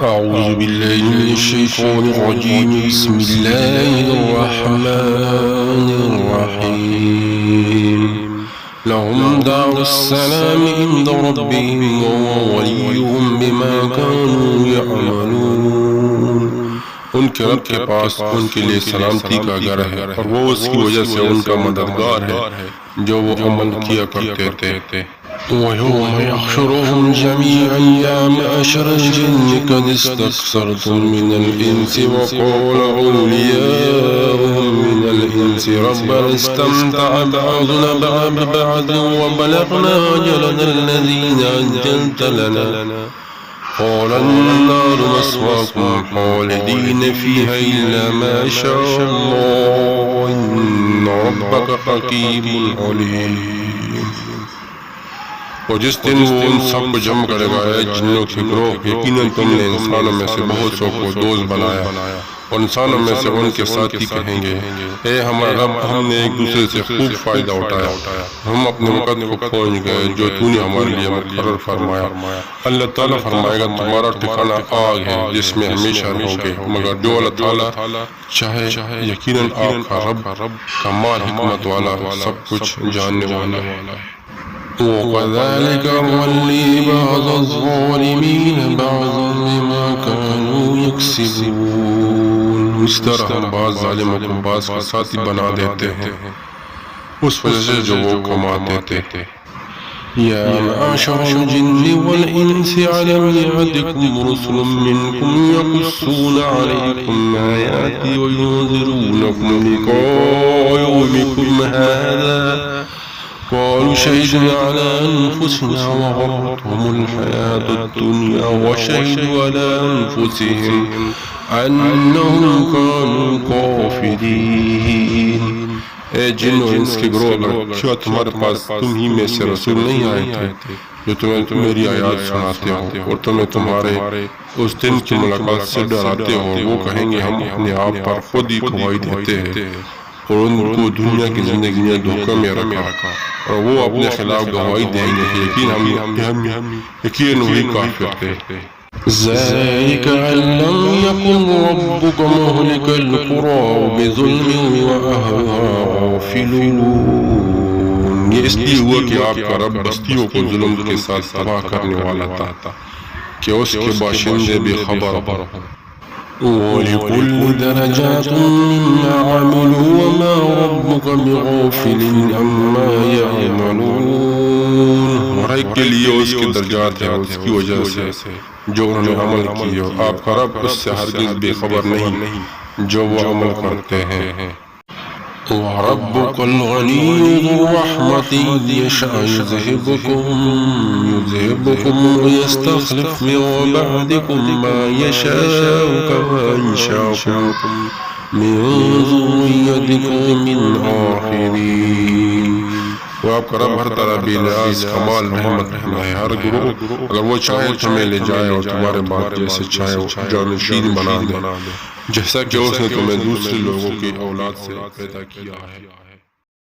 أعوذ بالله من الشيطان الرجيم. بسم الله الرحمن الرحيم. لهم دار السلام عند ربهم وهو وليهم بما كانوا يعملون. ان کے رب کے پاس ان کے لیے سلامتی کا گھر ہے اور وہ اس کی وجہ سے ان کا مددگار ہے جو وہ عمل کیا کرتے تھے. وَيَوْمَ يَحْشُرُهُمْ جَمِيعًا يَا مَعْشَرَ الْجِنِّ قَدِ اسْتَكْثَرْتُمْ مِنَ الْإِنسِ وَقَالَ أَوْلِيَاؤُهُمْ مِنَ الْإِنسِ رَبَّنَا اسْتَمْتَعَ بَعْضُنَا بِبَعْضٍ وَبَلَغْنَا أَجَلَنَا الَّذِي أَجَّلْتَ لَنَا قَالَ النَّارُ مَثْوَاكُمْ خَالِدِينَ فِيهَا إِلَّا مَا شَاءَ اللَّهُ إِنَّ رَبَّكَ حَكِيمٌ عَلِيمٌ. اور جس دن وہ ان سب کو جمع کرے گا، اے جنوں کے گروہ، یقیناً تم نے انسانوں میں سے بہت سو کو دوست بنایا اور انسانوں میں سے ان کے ساتھی کہیں گے، اے ہمارا رب، ہم نے ایک دوسرے سے خوب فائدہ اٹھایا، ہم اپنے وقت کو پہنچ گئے جو تو نے ہمارے لیے مقرر فرمایا. اللہ تعالیٰ فرمائے گا، تمہارا ٹھکانہ آگ ہے جس میں ہمیشہ رہو گے، مگر جو اللہ تعالیٰ چاہے. یقیناً آپ کا رب کمال حکمت والا، سب کچھ جاننے والا ہے. وَكَذَلِكَ نُوَلِّي بَعْضَ الظَّالِمِينَ بَعْضًا بِمَا كَانُوا يَكْسِبُونَ. اس طرح ہم بعض ظالموں کو بعض کا ساتھی بنا دیتے ہیں اس وجہ سے جو وہ کماتے تھے. يَا مَعْشَرَ الْجِنِّ وَالْإِنسِ أَلَمْ يَأْتِكُمْ رُسُلٌ مِّنكُمْ يَقُصُّونَ عَلَيْكُمْ آيَاتِي وَيُنذِرُونَكُمْ لِقَاءَ يَوْمِكُمْ هَٰذَا قالوا شهدنا على أنفسنا وغرتهم الحياة الدنيا وشهدوا على أنفسهم أنهم كانوا كافرين. اے جن و انس کے گروہ، اگر کیا تمہارے پاس تم ہی میں سے رسول نہیں آئے تھے جو تمہیں میری آیات سناتے ہو اور تمہیں تمہارے اس دن کی ملاقات سے ڈراتے ہو؟ وہ کہیں گے، ہم اپنے آپ پر خود ہی گواہی دیتے ہیں اور ان کو دنیا کی زندگی میں دھوکے میں رکھا، اور وہ اپنے خلاف گواہی دیں گے کہ یقین وہی کافر تھے. ذَلِكَ أَن لَّمْ يَكُن رَّبُّكَ مُهْلِكَ الْقُرَىٰ بِظُلْمٍ وَأَهْلُهَا غَافِلُونَ. یہ اس لیے ہوا کہ آپ کا رب بستیوں کو ظلم کے ساتھ تباہ کرنے والا تھا کہ اس کے باشندے بے خبر ہوں. وَلِكُلِّ دَرَجَاتٌ مِّمَّا عَمِلُوا وَمَا رَبُّكَ بِغَافِلٍ عَمَّا يَعْمَلُونَ. ہر ایک کے لیے اس کے درجات ہیں اس کی وجہ سے جو انہوں نے عمل کیا. آپ کا رب اس سے ہرگز بے خبر نہیں جو وہ عمل کرتے ہیں. وَرَبُّكَ الْغَنِيُّ ذُو الرَّحْمَةِ إِن يَشَأْ يُذْهِبْكُمْ وَيَسْتَخْلِفْ مِن بَعْدِكُم مَّا يَشَاءُ كَمَا أَنشَأَكُم مِّن ذُرِّيَّةِ قَوْمٍ آخَرِينَ. وہ آپ کا رب ہر طرح بے نیاز کمال رحمت ہے. ہر گروہ اگر وہ چاہے تمہیں لے جائے اور تمہارے بعد جیسے چاہے جانشین بنا دے، جیسا کہ اس نے تمہیں دوسرے لوگوں کی اولاد سے پیدا کیا ہے.